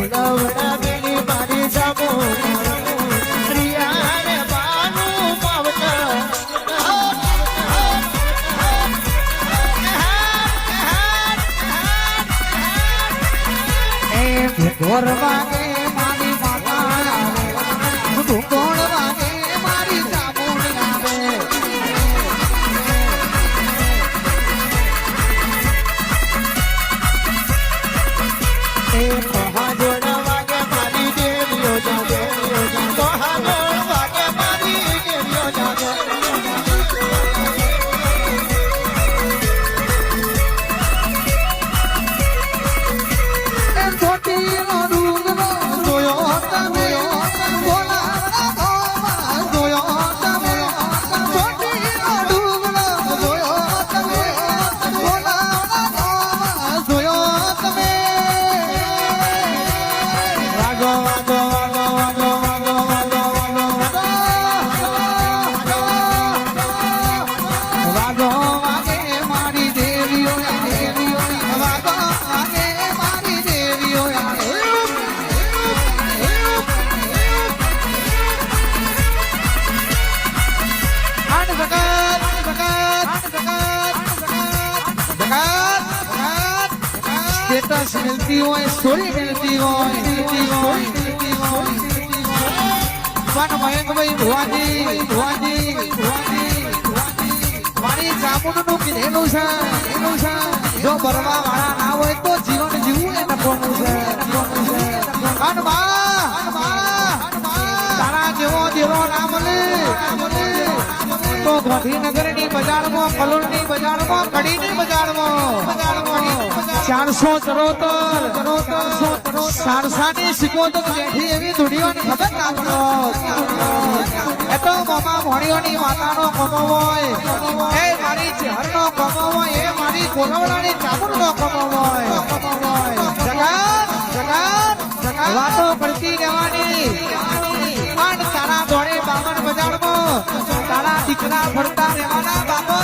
જોડાવડા બેની મારી જામો રિયા રે બાનું પાવતા ઢોર વાગે મારી માતા આવે ઢોળ વાગે મારી જામુન આવે એ પહાડોળ વાગે મારી દેવીઓ જાગે પહાડોળ વાગે મારી દેવીઓ જાગે मिलती हो स्टोरी मिलती हो मन मयंक भाई भुवाजी मारी जामुन નું કીધેલું છે જો બરવા વાળા ના હોય તો જીવન જીવવું એ નકોનું છે તારા જેવો દેરો ના મળે તો ગાંધીનગરની બજારમાં કલોલની બજારમાં કડીની બજારમાં 474 સારસાની સિકોતર બેઠી એવી દુનિયાની ખબર ના પડો એ તો મામા ભણીઓની માતાનો કમો હોય એ મારી ચહેરનો કમો હોય એ મારી કોલવડાની ચામુરનો કમો હોય જગત વાતો કરતી રહેવાની પણ તારા દોડે બામણ બજારમાં તારા દીકરા ફરતા રહેવાના બાપો